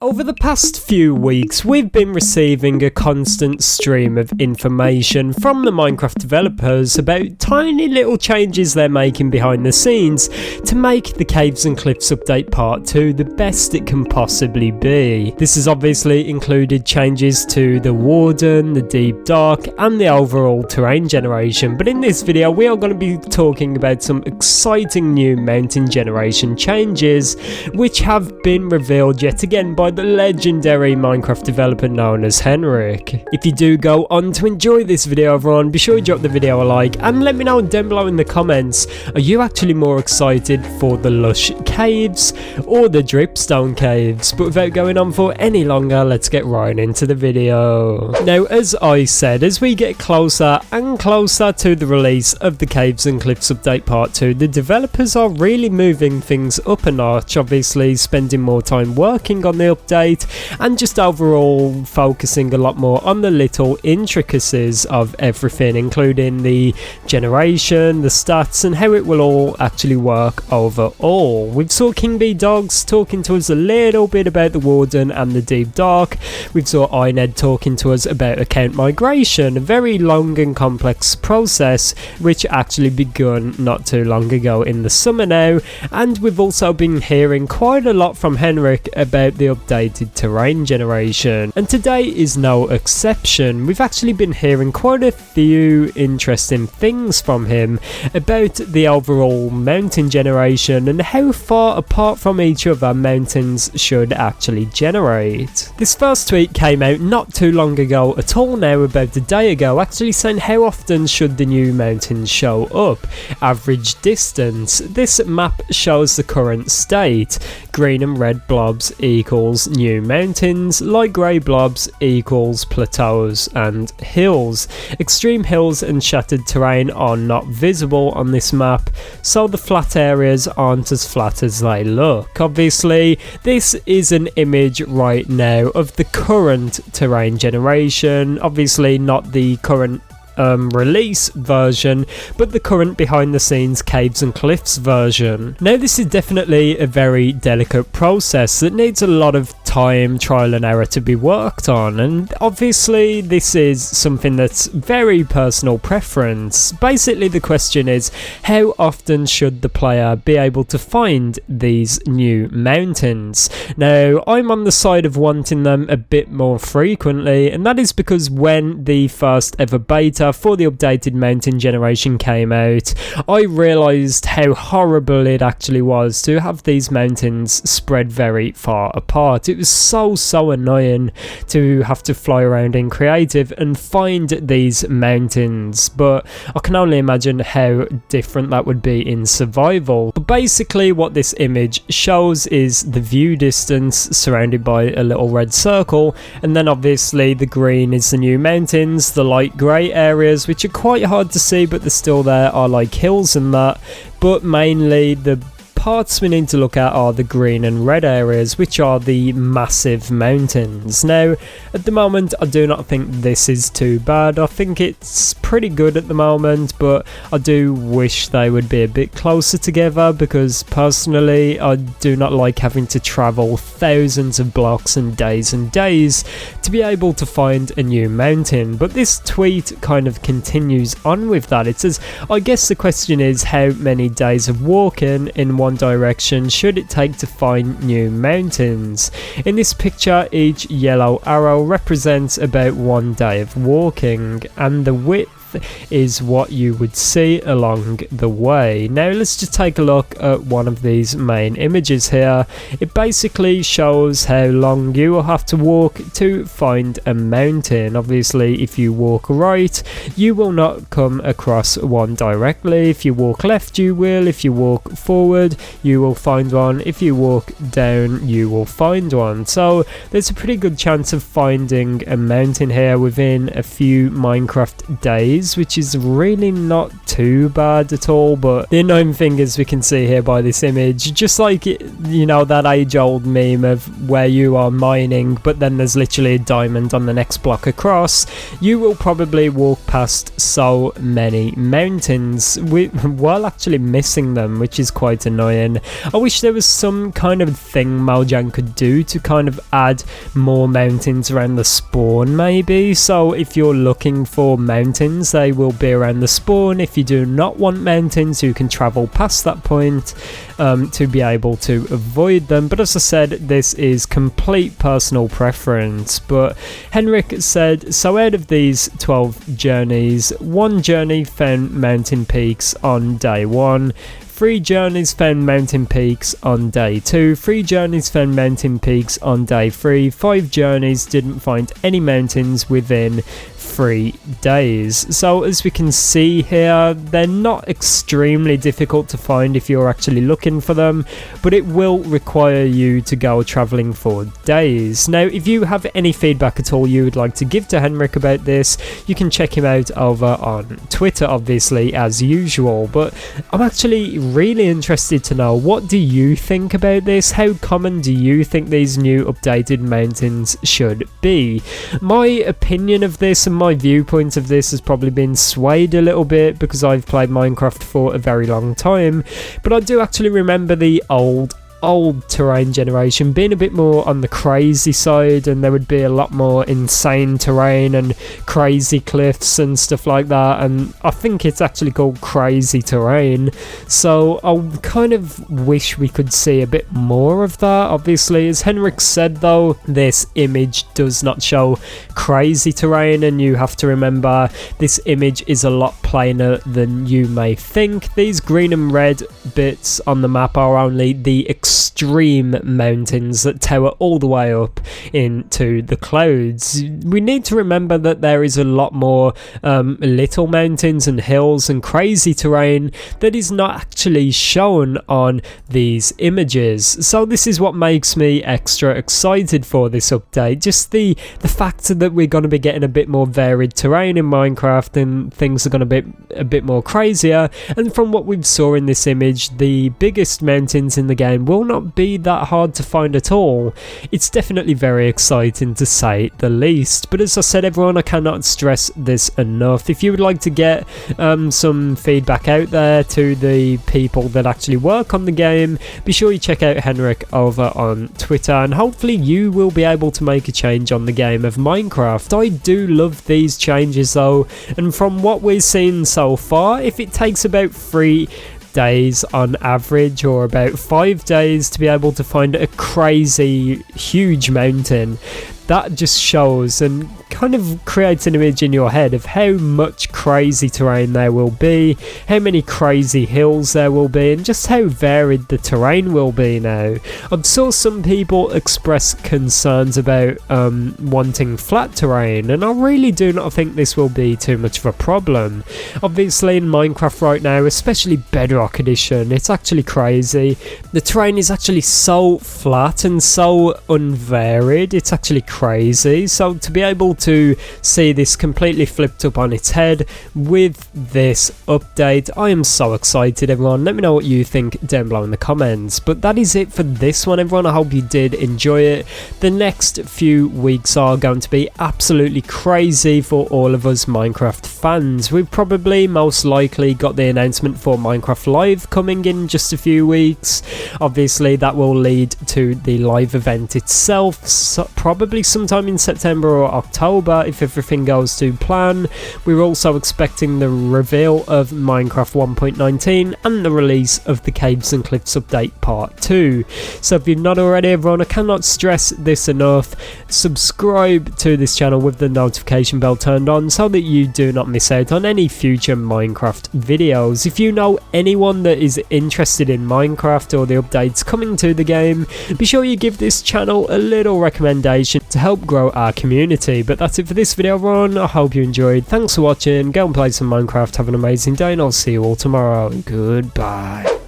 Over the past few weeks, we've been receiving a constant stream of information from the Minecraft developers about tiny little changes they're making behind the scenes to make the Caves and Cliffs update part 2 the best it can possibly be. This has obviously included changes to the Warden, the Deep Dark, and the overall terrain generation, but in this video we are going to be talking about some exciting new mountain generation changes which have been revealed yet again by the legendary Minecraft developer known as Henrik. If you do go on to enjoy this video, everyone, be sure to drop the video a like and let me know down below in the comments, are you actually more excited for the Lush Caves or the Dripstone Caves? But without going on for any longer, let's get right into the video. Now, as I said, as we get closer and closer to the release of the Caves and Cliffs update part 2, the developers are really moving things up a notch, obviously spending more time working on the update and just overall focusing a lot more on the little intricacies of everything, including the generation, the stats, and how it will all actually work overall. We've saw King Bee Dogs talking to us a little bit about the Warden and the Deep Dark. We've saw Ined talking to us about account migration, a very long and complex process which actually begun not too long ago in the summer now, and we've also been hearing quite a lot from Henrik about the updated terrain generation, and today is no exception. We've actually been hearing quite a few interesting things from him about the overall mountain generation and how far apart from each other mountains should actually generate. This first tweet came out not too long ago at all now, about a day ago, actually saying how often should the new mountains show up. Average distance. This map shows the current state. Green and red blobs equals new mountains, light grey blobs equals plateaus and hills. Extreme hills and shattered terrain are not visible on this map, so the flat areas aren't as flat as they look. Obviously, this is an image right now of the current terrain generation, obviously not the current release version, but the current behind the scenes Caves and Cliffs version. Now, this is definitely a very delicate process that needs a lot of time, trial and error to be worked on, and obviously this is something that's very personal preference. Basically the question is, how often should the player be able to find these new mountains? Now, I'm on the side of wanting them a bit more frequently, and that is because when the first ever beta for the updated mountain generation came out, I realised how horrible it actually was to have these mountains spread very far apart. It was so annoying to have to fly around in creative and find these mountains, but I can only imagine how different that would be in survival. But basically what this image shows is the view distance surrounded by a little red circle, and then obviously the green is the new mountains. The light grey areas, which are quite hard to see but they're still there, are like hills and that, but mainly the parts we need to look at are the green and red areas, which are the massive mountains. Now, at the moment, I do not think this is too bad. I think it's pretty good at the moment, but I do wish they would be a bit closer together, because personally, I do not like having to travel thousands of blocks and days to be able to find a new mountain. But this tweet kind of continues on with that. It says, I guess the question is, how many days of walking in one direction should it take to find new mountains? In this picture, each yellow arrow represents about 1 day of walking, and the width is what you would see along the way. Now let's just take a look at one of these main images here. It basically shows how long you will have to walk to find a mountain. Obviously, if you walk right, you will not come across one directly. If you walk left, you will. If you walk forward, you will find one. If you walk down, you will find one. So there's a pretty good chance of finding a mountain here within a few Minecraft days. days, which is really not too bad at all. But the annoying thing is, we can see here by this image, just like you know, that age-old meme of where you are mining but then there's literally a diamond on the next block across, you will probably walk past so many mountains while actually missing them, which is quite annoying. I wish there was some kind of thing Mojang could do to kind of add more mountains around the spawn, maybe. So if you're looking for mountains, they will be around the spawn. If you do not want mountains, you can travel past that point to be able to avoid them. But as I said, this is complete personal preference. But Henrik said, so out of these 12 journeys, 1 journey found mountain peaks on day 1, 3 journeys found mountain peaks on day 2, 3 journeys found mountain peaks on day 3, 5 journeys didn't find any mountains within 3 days. So as we can see here, they're not extremely difficult to find if you're actually looking for them, but it will require you to go traveling for days. Now, if you have any feedback at all you would like to give to Henrik about this, you can check him out over on Twitter, obviously, as usual. But I'm actually really interested to know, what do you think about this? How common do you think these new updated mountains should be? My opinion of this and my viewpoint of this has probably been swayed a little bit because I've played Minecraft for a very long time, but I do actually remember the old terrain generation being a bit more on the crazy side, and there would be a lot more insane terrain and crazy cliffs and stuff like that, and I think it's actually called crazy terrain. So I kind of wish we could see a bit more of that. Obviously, as Henrik said though, this image does not show crazy terrain, and you have to remember this image is a lot plainer than you may think. These green and red bits on the map are only the extreme mountains that tower all the way up into the clouds. We need to remember that there is a lot more little mountains and hills and crazy terrain that is not actually shown on these images. So this is what makes me extra excited for this update, just the fact that we're going to be getting a bit more varied terrain in Minecraft, and things are going to be a bit more crazier. And from what we saw in this image, the biggest mountains in the game will not be that hard to find at all. It's definitely very exciting, to say the least. But as I said, everyone, I cannot stress this enough. If you would like to get some feedback out there to the people that actually work on the game, be sure you check out Henrik over on Twitter, and hopefully you will be able to make a change on the game of Minecraft. I do love these changes though, and from what we've seen so far, if it takes about 3 days on average, or about 5 days, to be able to find a crazy huge mountain, that just shows and kind of creates an image in your head of how much crazy terrain there will be, how many crazy hills there will be, and just how varied the terrain will be now. I saw some people express concerns about wanting flat terrain, and I really do not think this will be too much of a problem. Obviously in Minecraft right now, especially Bedrock Edition, it's actually crazy. The terrain is actually so flat and so unvaried, it's actually crazy. So to be able to see this completely flipped up on its head with this update, I am so excited, everyone. Let me know what you think down below in the comments. But that is it for this one, everyone. I hope you did enjoy it. The next few weeks are going to be absolutely crazy for all of us Minecraft fans. We've probably most likely got the announcement for Minecraft Live coming in just a few weeks. Obviously that will lead to the live event itself, so probably sometime in September or October if everything goes to plan. We're also expecting the reveal of Minecraft 1.19 and the release of the Caves and Cliffs update part 2. So if you're not already, everyone, I cannot stress this enough, subscribe to this channel with the notification bell turned on so that you do not miss out on any future Minecraft videos. If you know anyone that is interested in Minecraft or the updates coming to the game, be sure you give this channel a little recommendation to help grow our community. But that's it for this video, everyone. I hope you enjoyed. Thanks for watching. Go and play some Minecraft. Have an amazing day, and I'll see you all tomorrow. Goodbye.